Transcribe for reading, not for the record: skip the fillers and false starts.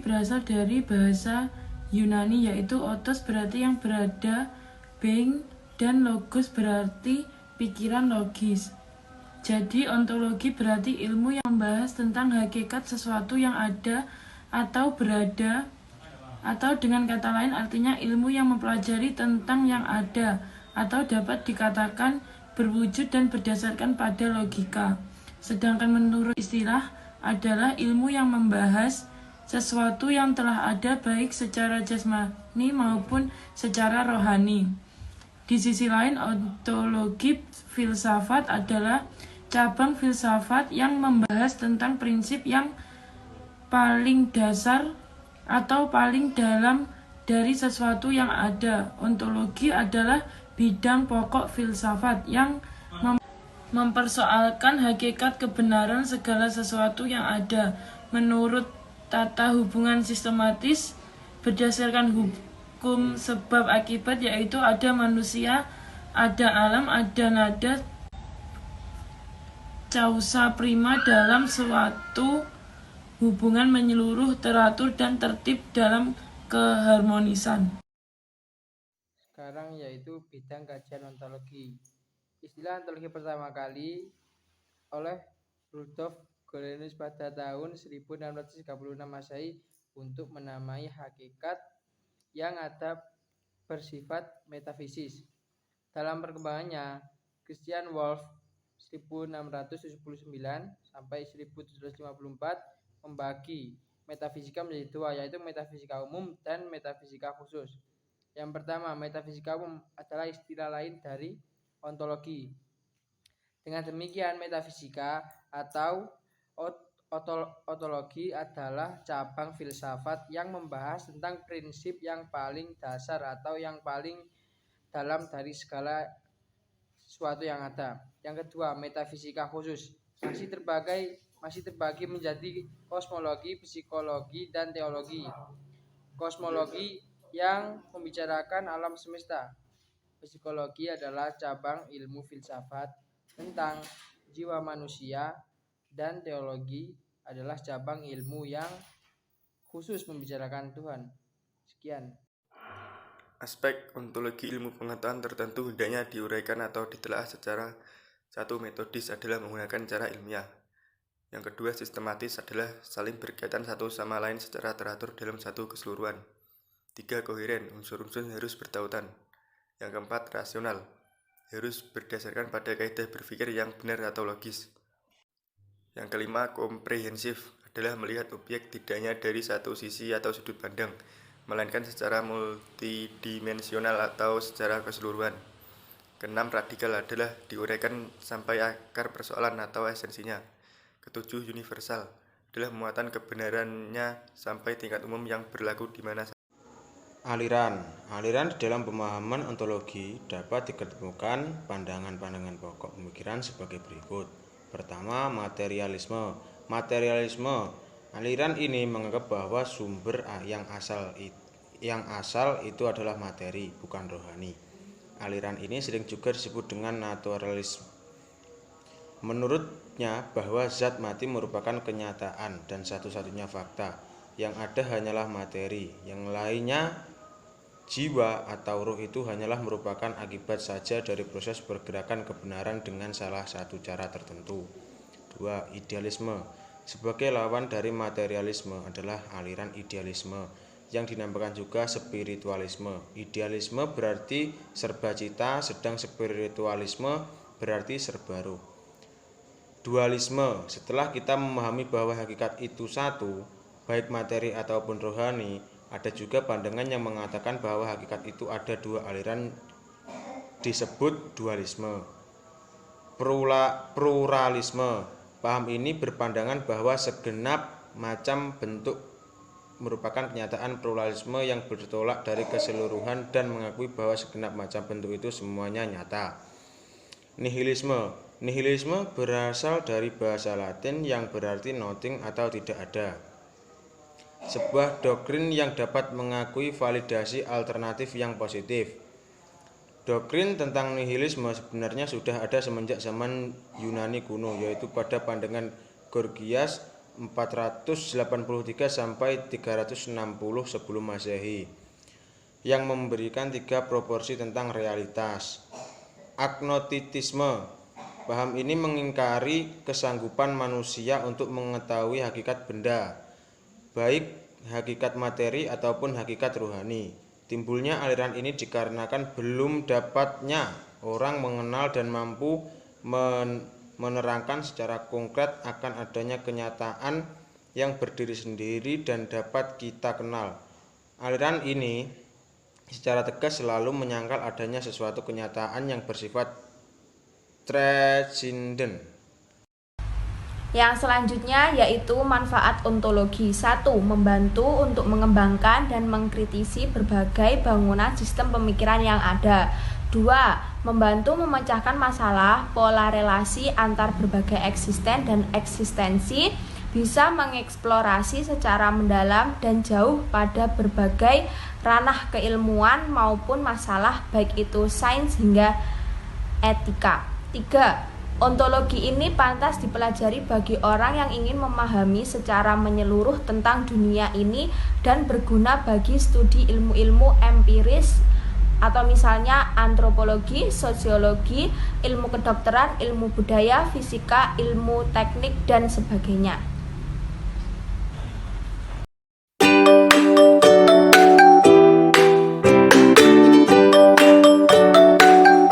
berasal dari bahasa Yunani, yaitu otos berarti yang berada, being, dan logos berarti pikiran logis. Jadi ontologi berarti ilmu yang membahas tentang hakikat sesuatu yang ada atau berada, atau dengan kata lain artinya ilmu yang mempelajari tentang yang ada atau dapat dikatakan berwujud dan berdasarkan pada logika. Sedangkan menurut istilah adalah ilmu yang membahas sesuatu yang telah ada baik secara jasmani maupun secara rohani. Di sisi lain, ontologi filsafat adalah cabang filsafat yang membahas tentang prinsip yang paling dasar atau paling dalam dari sesuatu yang ada. Ontologi adalah bidang pokok filsafat yang mempersoalkan hakikat kebenaran segala sesuatu yang ada menurut tata hubungan sistematis berdasarkan hukum sebab akibat, yaitu ada manusia, ada alam, ada nada causa prima dalam suatu hubungan menyeluruh, teratur, dan tertib dalam keharmonisan. Sekarang yaitu bidang kajian ontologi. Istilah ontologi pertama kali oleh Rudolf Giuliani pada tahun 1636 Masehi untuk menamai hakikat yang ada bersifat metafisis. Dalam perkembangannya, Christian Wolff 1679 sampai 1754 membagi metafisika menjadi dua, yaitu metafisika umum dan metafisika khusus. Yang pertama, metafisika umum adalah istilah lain dari ontologi. Dengan demikian, metafisika atau ontologi adalah cabang filsafat yang membahas tentang prinsip yang paling dasar atau yang paling dalam dari segala sesuatu yang ada. Yang kedua, metafisika khusus masih terbagi menjadi kosmologi, psikologi, dan teologi. Kosmologi yang membicarakan alam semesta. Psikologi adalah cabang ilmu filsafat tentang jiwa manusia, dan teologi adalah cabang ilmu yang khusus membicarakan Tuhan. Sekian. Aspek ontologi ilmu pengetahuan tertentu hendaknya diuraikan atau ditelaah secara satu metodis adalah menggunakan cara ilmiah. Yang kedua, sistematis adalah saling berkaitan satu sama lain secara teratur dalam satu keseluruhan. Tiga, koheren, unsur-unsur harus bertautan. Yang keempat, rasional, harus berdasarkan pada kaidah berpikir yang benar atau logis. Yang kelima, komprehensif, adalah melihat objek tidak hanya dari satu sisi atau sudut pandang, melainkan secara multidimensional atau secara keseluruhan. Keenam, radikal, adalah diuraikan sampai akar persoalan atau esensinya. Ketujuh, universal, adalah muatan kebenarannya sampai tingkat umum yang berlaku di mana saja. Aliran di dalam pemahaman ontologi dapat diketemukan pandangan-pandangan pokok pemikiran sebagai berikut. Pertama, materialisme. Aliran ini menganggap bahwa sumber yang asal itu adalah materi, bukan rohani. Aliran ini sering juga disebut dengan naturalisme. Menurutnya bahwa zat mati merupakan kenyataan dan satu-satunya fakta. Yang ada hanyalah materi, yang lainnya jiwa atau ruh itu hanyalah merupakan akibat saja dari proses pergerakan kebenaran dengan salah satu cara tertentu. 2. Idealisme. Sebagai lawan dari materialisme adalah aliran idealisme yang dinamakan juga spiritualisme. Idealisme berarti serba cita, sedang spiritualisme berarti serba ruh. Dualisme. Setelah kita memahami bahwa hakikat itu satu, baik materi ataupun rohani, ada juga pandangan yang mengatakan bahwa hakikat itu ada dua aliran, disebut dualisme. Pluralisme. Paham ini berpandangan bahwa segenap macam bentuk merupakan kenyataan. Pluralisme yang bertolak dari keseluruhan dan mengakui bahwa segenap macam bentuk itu semuanya nyata. Nihilisme berasal dari bahasa Latin yang berarti nothing atau tidak ada. Sebuah doktrin yang dapat mengakui validasi alternatif yang positif. Doktrin tentang nihilisme sebenarnya sudah ada semenjak zaman Yunani kuno, yaitu pada pandangan Gorgias 483 sampai 360 sebelum Masehi yang memberikan 3 proporsi tentang realitas. Agnostitisme. Paham ini mengingkari kesanggupan manusia untuk mengetahui hakikat benda, baik hakikat materi ataupun hakikat rohani. Timbulnya aliran ini dikarenakan belum dapatnya orang mengenal dan mampu menerangkan secara konkret akan adanya kenyataan yang berdiri sendiri dan dapat kita kenal. Aliran ini secara tegas selalu menyangkal adanya sesuatu kenyataan yang bersifat transenden. Yang selanjutnya yaitu manfaat ontologi. 1. Membantu untuk mengembangkan dan mengkritisi berbagai bangunan sistem pemikiran yang ada. 2. Membantu memecahkan masalah pola relasi antar berbagai eksisten dan eksistensi, bisa mengeksplorasi secara mendalam dan jauh pada berbagai ranah keilmuan maupun masalah baik itu sains hingga etika. 3. Ontologi ini pantas dipelajari bagi orang yang ingin memahami secara menyeluruh tentang dunia ini dan berguna bagi studi ilmu-ilmu empiris atau misalnya antropologi, sosiologi, ilmu kedokteran, ilmu budaya, fisika, ilmu teknik, dan sebagainya.